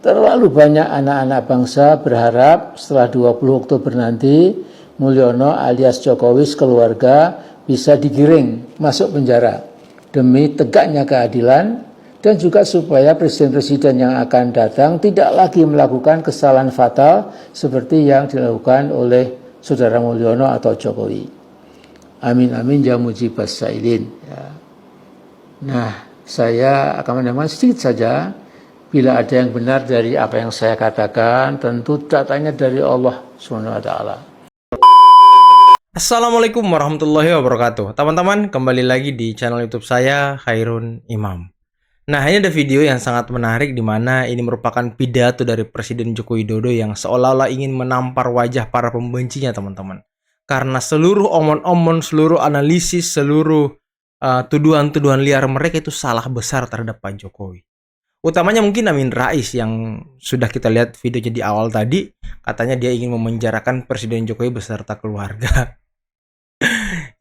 Terlalu banyak anak-anak bangsa berharap setelah 20 Oktober nanti Mulyono alias Jokowi sekeluarga bisa digiring masuk penjara demi tegaknya keadilan dan juga supaya presiden-presiden yang akan datang tidak lagi melakukan kesalahan fatal seperti yang dilakukan oleh Saudara Mulyono atau Jokowi. Amin amin ya mujibas sailin. Ya. Nah, saya akan menambahkan sedikit saja. Bila ada yang benar dari apa yang saya katakan, tentu datanya dari Allah SWT. Assalamualaikum warahmatullahi wabarakatuh. Teman-teman, kembali lagi di channel YouTube saya, Khairun Imam. Nah, ini ada video yang sangat menarik di mana ini merupakan pidato dari Presiden Joko Widodo yang seolah-olah ingin menampar wajah para pembencinya, teman-teman. Karena seluruh omon-omon, seluruh analisis, seluruh tuduhan-tuduhan liar mereka itu salah besar terhadap Pak Jokowi. Utamanya mungkin Amin Rais yang sudah kita lihat videonya di awal tadi, katanya dia ingin memenjarakan Presiden Jokowi beserta keluarga.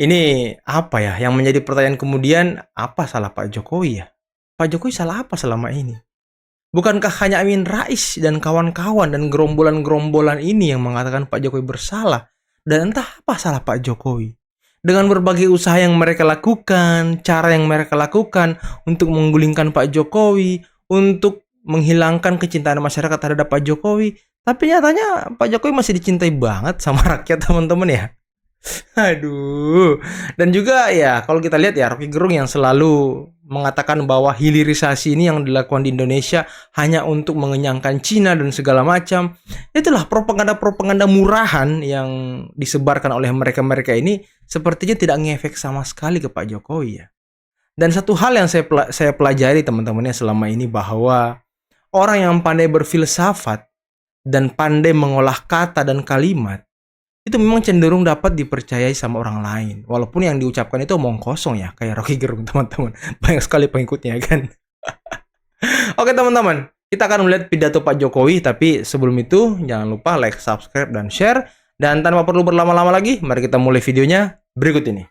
Ini apa ya yang menjadi pertanyaan kemudian, apa salah Pak Jokowi ya? Pak Jokowi salah apa selama ini? Bukankah hanya Amin Rais dan kawan-kawan dan gerombolan-gerombolan ini yang mengatakan Pak Jokowi bersalah? Dan entah apa salah Pak Jokowi? Dengan berbagai usaha yang mereka lakukan, cara yang mereka lakukan untuk menggulingkan Pak Jokowi, untuk menghilangkan kecintaan masyarakat terhadap Pak Jokowi, tapi nyatanya Pak Jokowi masih dicintai banget sama rakyat, teman-teman ya. Aduh. Dan juga ya kalau kita lihat ya Rocky Gerung yang selalu mengatakan bahwa hilirisasi ini yang dilakukan di Indonesia hanya untuk mengenyangkan Cina dan segala macam. Itulah propaganda-propaganda murahan yang disebarkan oleh mereka-mereka ini sepertinya tidak ngefek sama sekali ke Pak Jokowi ya. Dan satu hal yang saya pelajari teman-temannya selama ini bahwa orang yang pandai berfilsafat dan pandai mengolah kata dan kalimat itu memang cenderung dapat dipercayai sama orang lain. Walaupun yang diucapkan itu omong kosong ya, kayak Rocky Gerung teman-teman. Banyak sekali pengikutnya kan. Oke teman-teman, kita akan melihat pidato Pak Jokowi. Tapi sebelum itu, jangan lupa like, subscribe, dan share. Dan tanpa perlu berlama-lama lagi, mari kita mulai videonya berikut ini.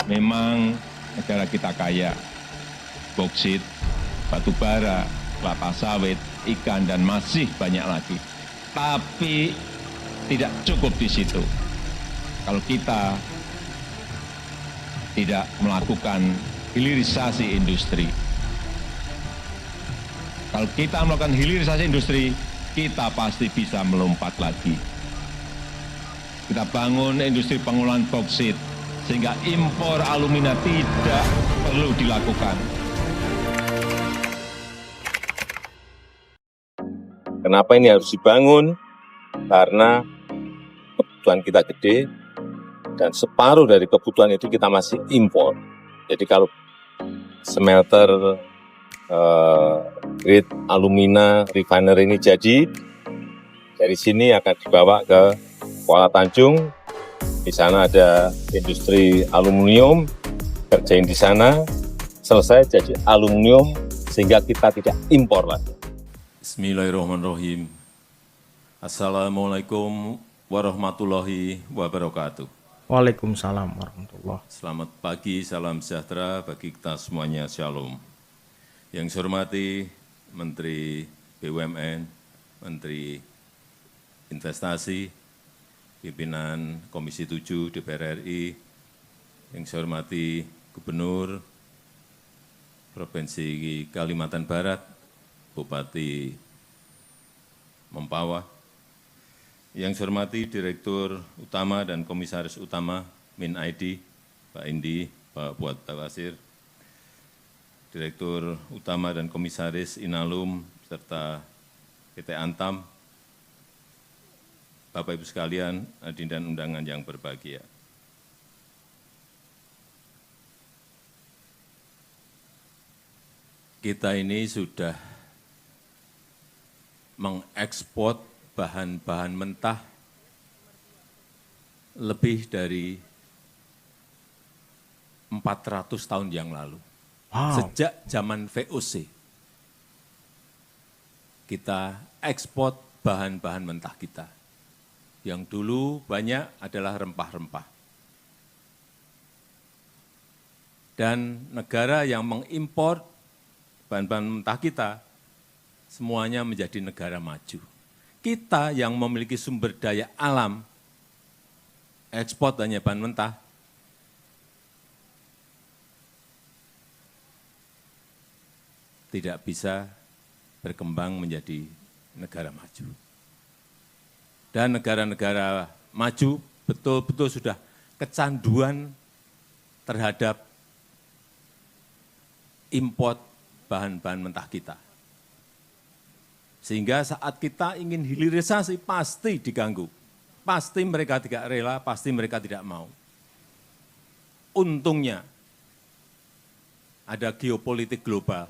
Memang negara kita kaya, boksit, batu bara, kelapa sawit, ikan, dan masih banyak lagi. Tapi tidak cukup di situ. Kalau kita tidak melakukan hilirisasi industri. Kalau kita melakukan hilirisasi industri, kita pasti bisa melompat lagi. Kita bangun industri pengolahan boksit, sehingga impor alumina tidak perlu dilakukan. Kenapa ini harus dibangun? Karena kebutuhan kita gede dan separuh dari kebutuhan itu kita masih impor. Jadi kalau smelter grade alumina refinery ini jadi, dari sini akan dibawa ke Kuala Tanjung. Di sana ada industri aluminium, kerjain di sana, selesai jadi aluminium sehingga kita tidak impor lagi. Bismillahirrahmanirrahim. Assalamualaikum warahmatullahi wabarakatuh. Waalaikumsalam warahmatullahi. Selamat pagi, salam sejahtera bagi kita semuanya, shalom. Yang saya hormati Menteri BUMN, Menteri Investasi, pimpinan Komisi 7 DPR RI, yang saya hormati Gubernur Provinsi Kalimantan Barat, Bupati Mempawah, yang saya hormati Direktur Utama dan Komisaris Utama MinID, Pak Indi, Pak Buat Tawasir, Direktur Utama dan Komisaris Inalum, serta PT Antam, Bapak Ibu sekalian, hadirin dan undangan yang berbahagia. Kita ini sudah mengekspor bahan-bahan mentah lebih dari 400 tahun yang lalu. Wow. Sejak zaman VOC, kita ekspor bahan-bahan mentah kita. Yang dulu banyak adalah rempah-rempah. Dan negara yang mengimpor bahan-bahan mentah kita, semuanya menjadi negara maju. Kita yang memiliki sumber daya alam, ekspor hanya bahan mentah, tidak bisa berkembang menjadi negara maju. Dan negara-negara maju betul-betul sudah kecanduan terhadap import bahan-bahan mentah kita. Sehingga saat kita ingin hilirisasi pasti diganggu. Pasti mereka tidak rela, pasti mereka tidak mau. Untungnya ada geopolitik global.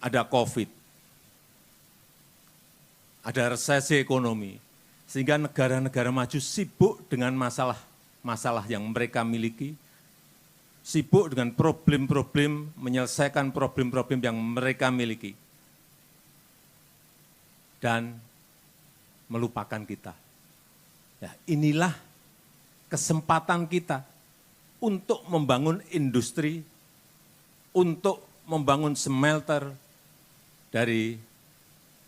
Ada COVID. Ada resesi ekonomi. Sehingga negara-negara maju sibuk dengan masalah yang mereka miliki, sibuk dengan problem-problem, menyelesaikan problem-problem yang mereka miliki, dan melupakan kita. Ya, inilah kesempatan kita untuk membangun industri, untuk membangun smelter dari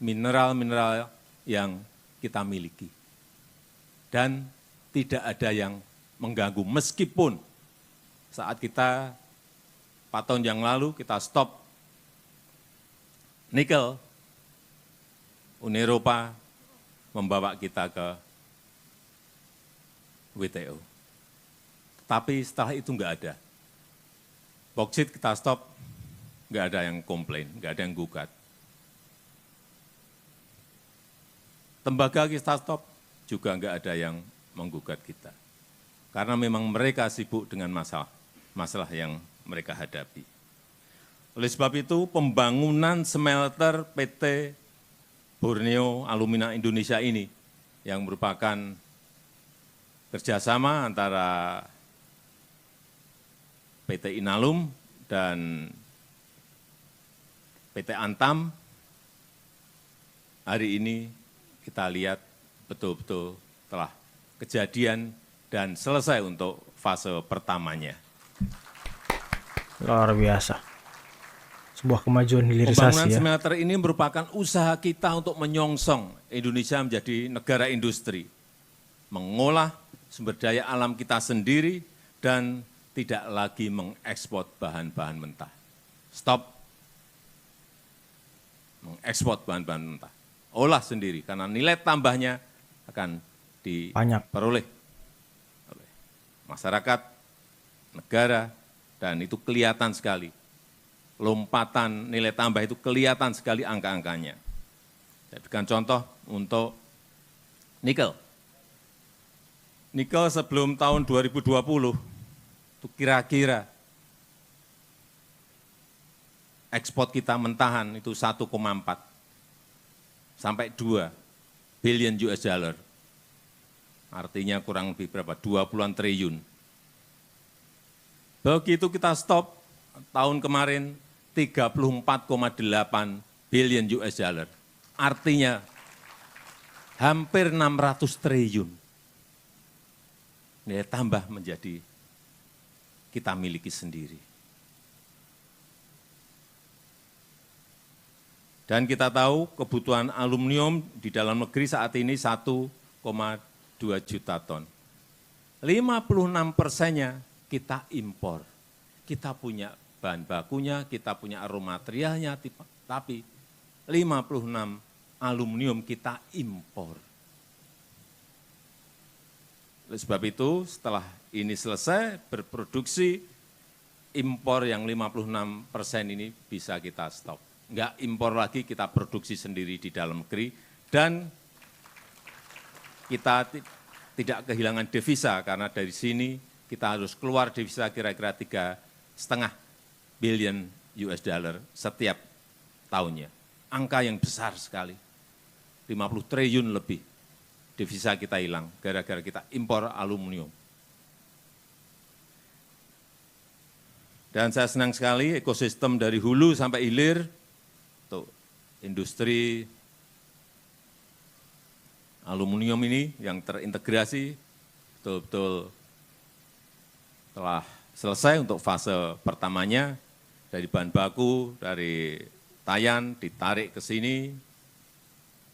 mineral-mineral yang kita miliki. Dan tidak ada yang mengganggu, meskipun saat kita 4 tahun yang lalu kita stop nikel, Uni Eropa membawa kita ke WTO. Tapi setelah itu enggak ada. Boksit kita stop, enggak ada yang komplain, enggak ada yang gugat. Tembaga kita stop, juga enggak ada yang menggugat kita. Karena memang mereka sibuk dengan masalah yang mereka hadapi. Oleh sebab itu, pembangunan smelter PT Borneo Alumina Indonesia ini, yang merupakan kerjasama antara PT Inalum dan PT Antam, hari ini kita lihat betul-betul telah kejadian dan selesai untuk fase pertamanya. Luar biasa. Sebuah kemajuan Pembangunan hilirisasi ya. smelter ini merupakan usaha kita untuk menyongsong Indonesia menjadi negara industri, mengolah sumber daya alam kita sendiri, dan tidak lagi mengekspor bahan-bahan mentah. Stop mengekspor bahan-bahan mentah. Olah sendiri, karena nilai tambahnya akan diperoleh oleh masyarakat, negara, dan itu kelihatan sekali. Lompatan nilai tambah itu kelihatan sekali angka-angkanya. Saya berikan contoh untuk nikel. Nikel sebelum tahun 2020, itu kira-kira ekspor kita mentahan itu 1,4 sampai 2 billion US dollar. Artinya kurang lebih berapa? 20-an triliun. Begitu kita stop, tahun kemarin 34,8 billion US dollar. Artinya hampir 600 triliun. Nilai tambah menjadi kita miliki sendiri. Dan kita tahu kebutuhan aluminium di dalam negeri saat ini 1,2 juta ton. 56%-nya kita impor. Kita punya bahan bakunya, kita punya aroma materialnya, tapi 56 aluminium kita impor. Oleh sebab itu, setelah ini selesai berproduksi, impor yang 56% ini bisa kita stop. Enggak impor lagi, kita produksi sendiri di dalam negeri, dan kita tidak kehilangan devisa, karena dari sini kita harus keluar devisa kira-kira 3,5 billion US dollar setiap tahunnya. Angka yang besar sekali, 50 triliun lebih devisa kita hilang gara-gara kita impor aluminium. Dan saya senang sekali ekosistem dari hulu sampai hilir untuk industri aluminium ini yang terintegrasi betul-betul telah selesai untuk fase pertamanya, dari bahan baku, dari Tayan ditarik ke sini,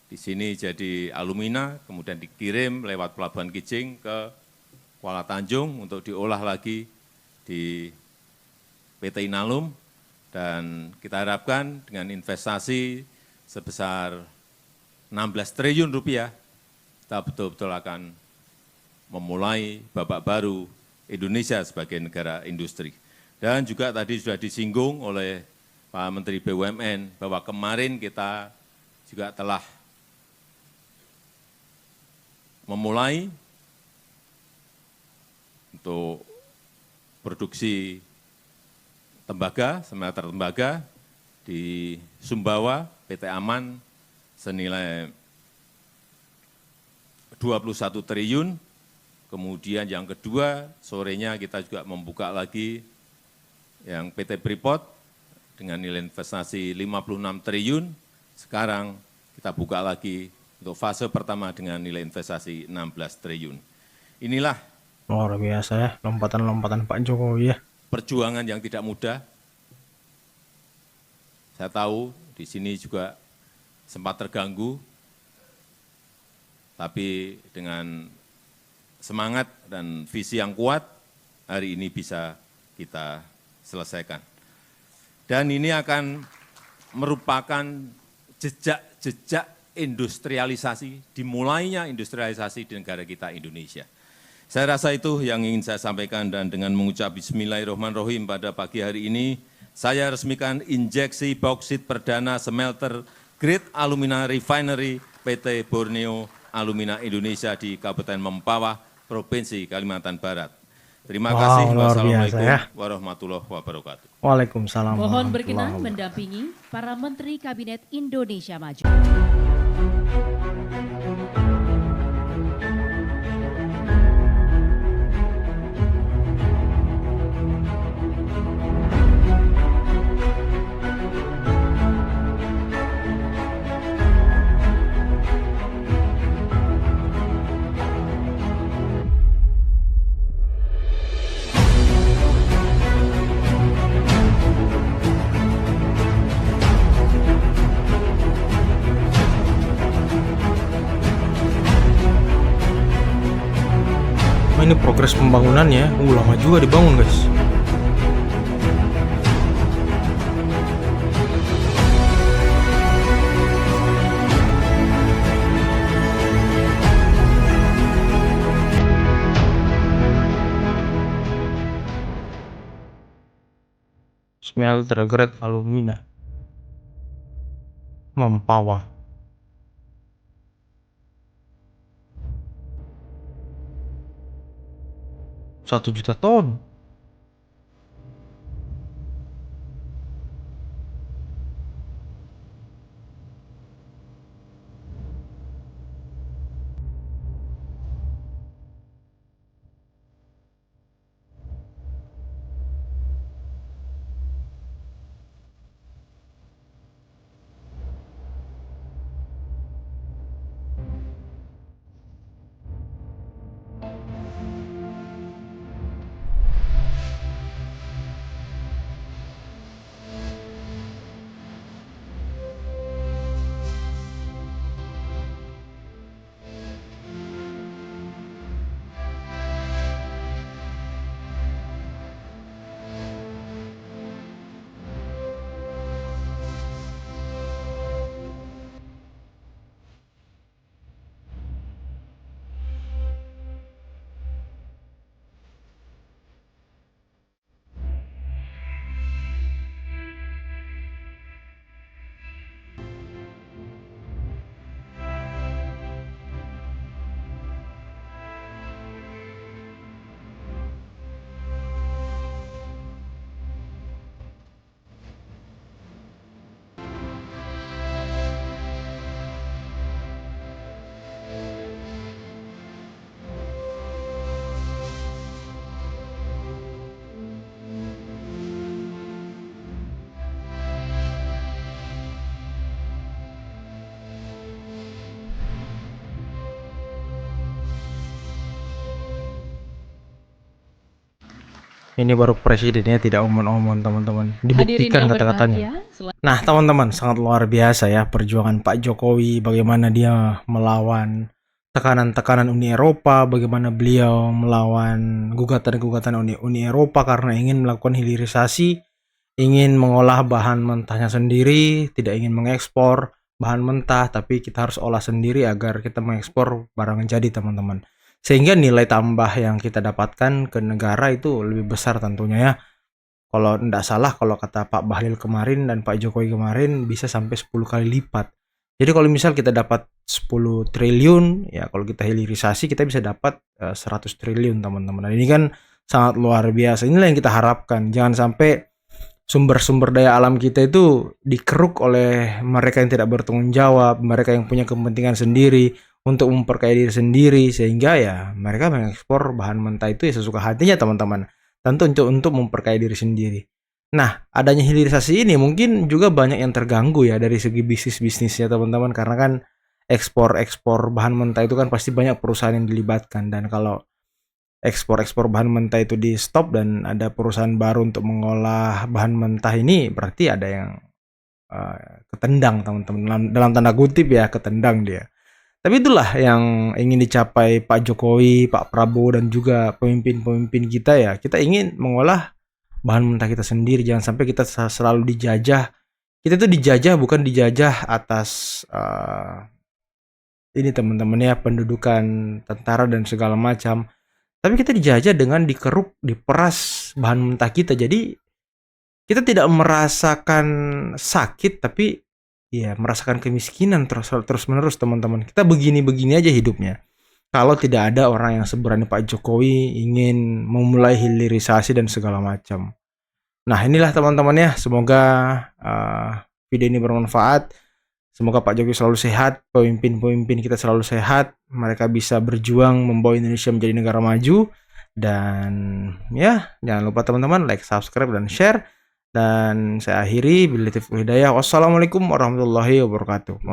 di sini jadi alumina, kemudian dikirim lewat Pelabuhan Kijing ke Kuala Tanjung untuk diolah lagi di PT Inalum, dan kita harapkan dengan investasi sebesar 16 triliun rupiah, kita betul-betul akan memulai babak baru Indonesia sebagai negara industri. Dan juga tadi sudah disinggung oleh Pak Menteri BUMN bahwa kemarin kita juga telah memulai untuk produksi tembaga, smelter tembaga di Sumbawa, PT Aman, senilai 21 triliun. Kemudian yang kedua, sorenya kita juga membuka lagi yang PT Freeport dengan nilai investasi 56 triliun. Sekarang kita buka lagi untuk fase pertama dengan nilai investasi 16 triliun. Inilah Luar biasa ya, lompatan-lompatan Pak Jokowi ya. perjuangan yang tidak mudah. Saya tahu di sini juga sempat terganggu, tapi dengan semangat dan visi yang kuat, hari ini bisa kita selesaikan. Dan ini akan merupakan jejak-jejak industrialisasi, dimulainya industrialisasi di negara kita Indonesia. Saya rasa itu yang ingin saya sampaikan, dan dengan mengucap bismillahirrahmanirrahim pada pagi hari ini, saya resmikan injeksi bauksit perdana smelter grade alumina refinery PT Borneo Alumina Indonesia di Kabupaten Mempawah, Provinsi Kalimantan Barat. Terima kasih. Luar biasa Wassalamualaikum ya. warahmatullahi wabarakatuh. Waalaikumsalam. Mohon warahmatullahi berkenan wabarakatuh. mendampingi para Menteri Kabinet Indonesia Maju. Nah, ini progres pembangunannya, lama juga dibangun guys. Smelter grade alumina Mempawah. Satu juta ton. Ini baru presidennya tidak omon-omon teman-teman. Dibuktikan kata-katanya. Nah teman-teman, sangat luar biasa ya perjuangan Pak Jokowi, bagaimana dia melawan tekanan-tekanan Uni Eropa, bagaimana beliau melawan gugatan-gugatan Uni Eropa karena ingin melakukan hilirisasi, ingin mengolah bahan mentahnya sendiri, tidak ingin mengekspor bahan mentah, tapi kita harus olah sendiri agar kita mengekspor barang jadi teman-teman. Sehingga nilai tambah yang kita dapatkan ke negara itu lebih besar tentunya ya. Kalau tidak salah, kalau kata Pak Bahlil kemarin dan Pak Jokowi kemarin bisa sampai 10 kali lipat. Jadi kalau misal kita dapat 10 triliun, ya kalau kita hilirisasi kita bisa dapat 100 triliun teman-teman. Dan ini kan sangat luar biasa. Inilah yang kita harapkan. Jangan sampai sumber-sumber daya alam kita itu dikeruk oleh mereka yang tidak bertanggung jawab, mereka yang punya kepentingan sendiri untuk memperkaya diri sendiri, sehingga ya mereka mengekspor bahan mentah itu ya sesuka hatinya teman-teman, tentu untuk memperkaya diri sendiri. Nah, adanya hilirisasi ini mungkin juga banyak yang terganggu ya dari segi bisnisnya teman-teman, karena kan ekspor bahan mentah itu kan pasti banyak perusahaan yang dilibatkan, dan kalau ekspor bahan mentah itu di stop dan ada perusahaan baru untuk mengolah bahan mentah ini, berarti ada yang ketendang teman-teman, dalam tanda kutip ya, ketendang dia. Tapi itulah yang ingin dicapai Pak Jokowi, Pak Prabowo, dan juga pemimpin-pemimpin kita ya. Kita ingin mengolah bahan mentah kita sendiri. Jangan sampai kita selalu dijajah. Kita tuh dijajah bukan dijajah atas ini teman-teman ya, pendudukan, tentara dan segala macam. Tapi kita dijajah dengan dikeruk, diperas bahan mentah kita. Jadi kita tidak merasakan sakit, tapi ya merasakan kemiskinan terus-menerus teman-teman. Kita begini-begini aja hidupnya. Kalau tidak ada orang yang seberani Pak Jokowi ingin memulai hilirisasi dan segala macam. Nah inilah teman-teman ya. Semoga video ini bermanfaat. Semoga Pak Jokowi selalu sehat. Pemimpin-pemimpin kita selalu sehat. Mereka bisa berjuang membawa Indonesia menjadi negara maju. Dan ya jangan lupa teman-teman like, subscribe, dan share. Dan saya akhiri, billahi taufiq wal hidayah. Wassalamualaikum warahmatullahi wabarakatuh.